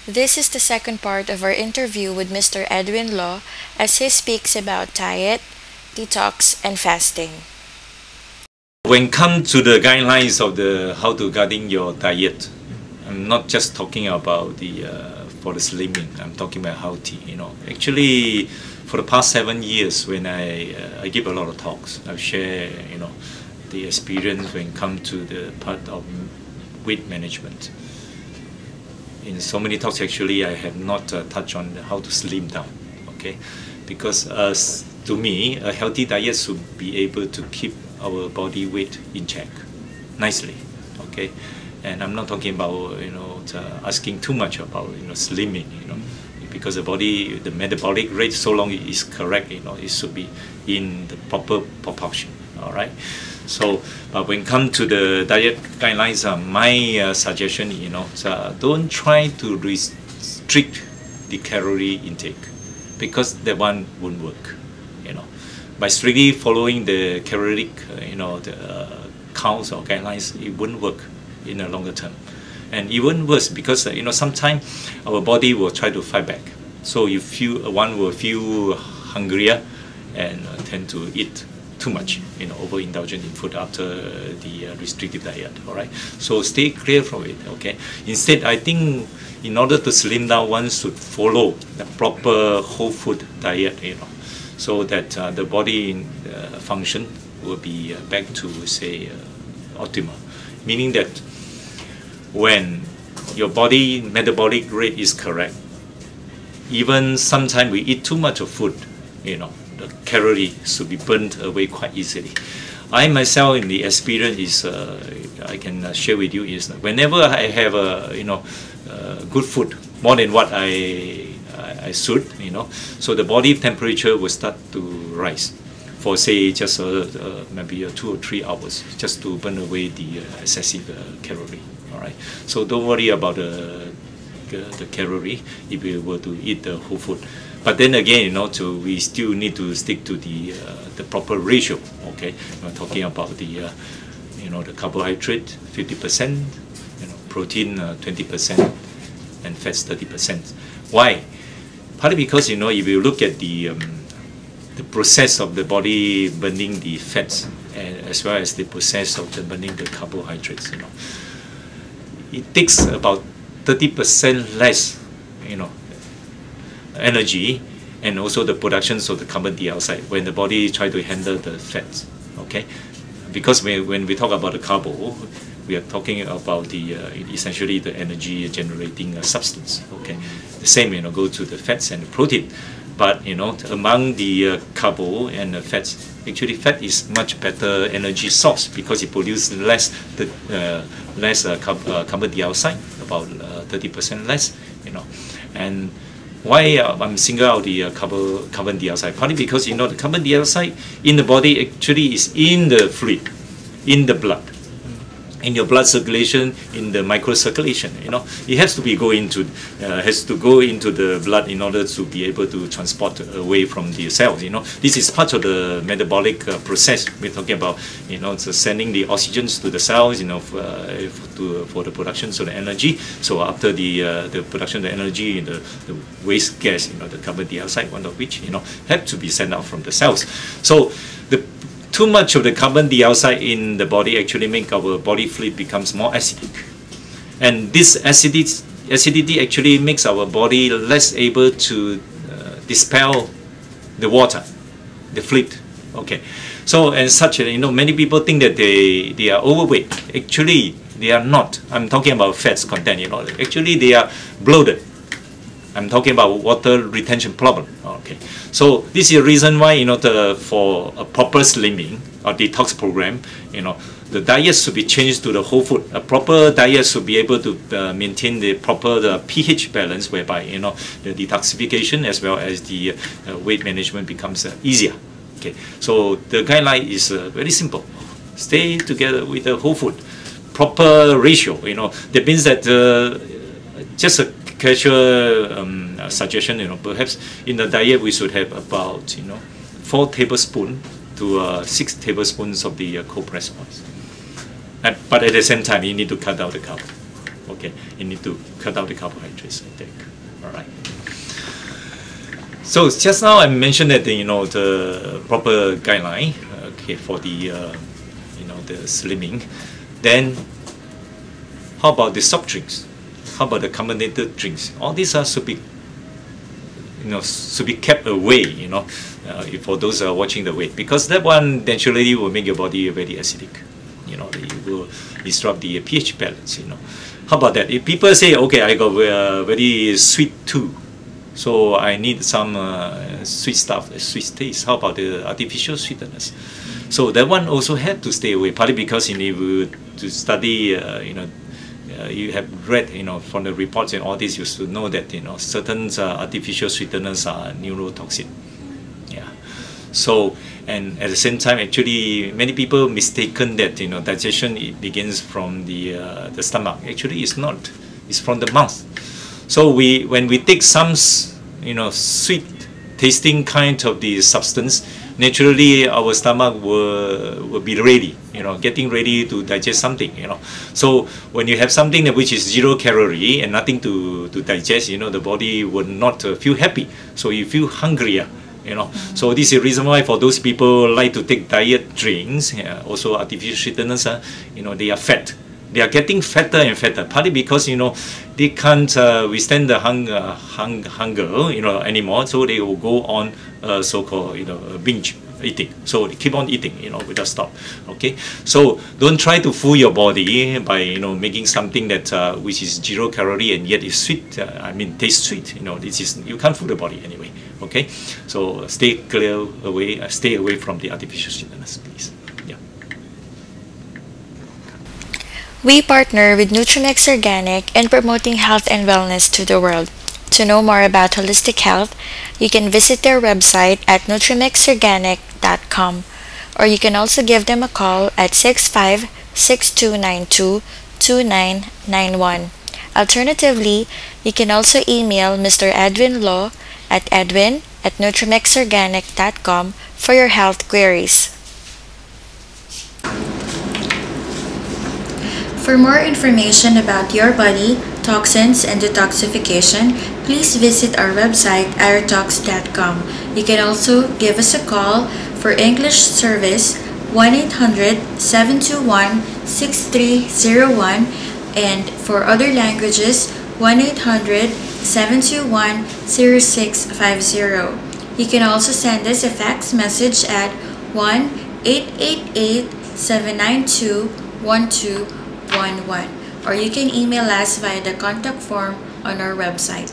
This is the second part of our interview with Mr. Edwin Law as he speaks about diet, detox, and fasting. When come to the guidelines of the how to guarding your diet, I'm not just talking about the for the slimming. I'm talking about healthy. Actually, for the past 7 years, when I give a lot of talks, I've shared the experience when it come to the part of weight management. In so many talks, actually, I have not touched on how to slim down. Okay, because to me, a healthy diet should be able to keep our body weight in check nicely. Okay, and I'm not talking about asking too much about slimming. Because the metabolic rate, so long it is correct, it should be in the proper proportion. All right. So, but when it comes to the diet guidelines, my suggestion, don't try to restrict the calorie intake, because that one won't work. By strictly following the caloric, the counts or guidelines, it wouldn't work in the longer term. And even worse, because sometimes our body will try to fight back. So one will feel hungrier and tend to eat too much, overindulgent in food after the restrictive diet. All right. So stay clear from it. Okay. Instead, I think in order to slim down, one should follow the proper whole food diet. So that the body function will be back to say optimal, meaning that when your body metabolic rate is correct, even sometimes we eat too much of food, the calorie should be burnt away quite easily. I myself, in the experience is I can share with you is whenever I have good food, more than what I should, so the body temperature will start to rise for say just maybe 2 or 3 hours, just to burn away the excessive calorie. All right. So don't worry about the calorie if you were to eat the whole food. But then again, we still need to stick to the proper ratio. Okay, we're talking about the the carbohydrate 50%, protein 20%, and fats 30%. Why? Partly because if you look at the process of the body burning the fats, and as well as the process of the burning the carbohydrates, it takes about 30% less, energy, and also the productions of the carbon dioxide when the body try to handle the fats. Okay, because when we talk about the carbo, we are talking about the essentially the energy generating substance. Okay, the same go to the fats and the protein, but among the carbo and the fats, actually fat is much better energy source because it produces less carbon dioxide, about 30% less. And why I'm single out the carbon dioxide? Partly because the carbon dioxide in the body actually is in the fluid, in the blood, in your blood circulation, in the microcirculation. It has to go into the blood in order to be able to transport away from the cells. This is part of the metabolic process we're talking about. So sending the oxygens to the cells, for the production of the energy. So after the production of the energy, the waste gas, the carbon dioxide, one of which have to be sent out from the cells. So too much of the carbon dioxide in the body actually make our body fluid becomes more acidic, and this acidity actually makes our body less able to dispel the water, the fluid. Okay, so and such many people think that they are overweight. Actually, they are not. I'm talking about fats content. Actually they are bloated. I'm talking about water retention problem. Okay, so this is the reason why for a proper slimming or detox program, the diet should be changed to the whole food. A proper diet should be able to maintain the proper pH balance, whereby the detoxification as well as the weight management becomes easier. Okay, so the guideline is very simple. Stay together with the whole food, proper ratio. That means that just a casual suggestion, perhaps in the diet we should have about 4 tablespoons to 6 tablespoons of the cold pressed oils. But at the same time, you need to cut out the carb. Okay, you need to cut out the carbohydrates intake. All right. So just now I mentioned that the proper guideline, okay, for the the slimming. Then how about the soft drinks? How about the carbonated drinks? All these are should be kept away. For those who are watching the weight, because that one naturally will make your body very acidic. It will disrupt the pH balance. How about that? If people say, okay, I got very sweet tooth, so I need some sweet stuff, sweet taste. How about the artificial sweeteners? So that one also have to stay away. Partly because you need to study, you have read, from the reports and all this, you should know that certain artificial sweeteners are neurotoxic. Yeah. So, and at the same time, actually, many people mistaken that digestion it begins from the stomach. Actually, it's not. It's from the mouth. So when we take some sweet tasting kind of the substance, naturally our stomach will be ready, getting ready to digest something. So when you have something which is 0 calorie and nothing to digest, the body will not feel happy. So you feel hungrier. So this is the reason why for those people like to take diet drinks, also artificial sweeteners, they are fat. They are getting fatter and fatter, partly because they can't withstand the hunger anymore, so they will go on so-called binge eating. So they keep on eating without stop. Okay, so don't try to fool your body by making something that which is 0 calorie and yet is sweet. Tastes sweet. This is, you can't fool the body anyway. Okay, so stay away from the artificial sweeteners, please. Yeah. We partner with Nutrimix Organic in promoting health and wellness to the world. To know more about holistic health, you can visit their website at nutrimixorganic.com, or you can also give them a call at 65-6292-2991. Alternatively, you can also email Mr. Edwin Law at edwin@nutrimixorganic.com for your health queries. For more information about your body, toxins, and detoxification, please visit our website airtox.com. You can also give us a call for English service 1-800-721-6301, and for other languages 1-800-721-0650. You can also send us a fax message at 1-888-792-1211, or you can email us via the contact form on our website.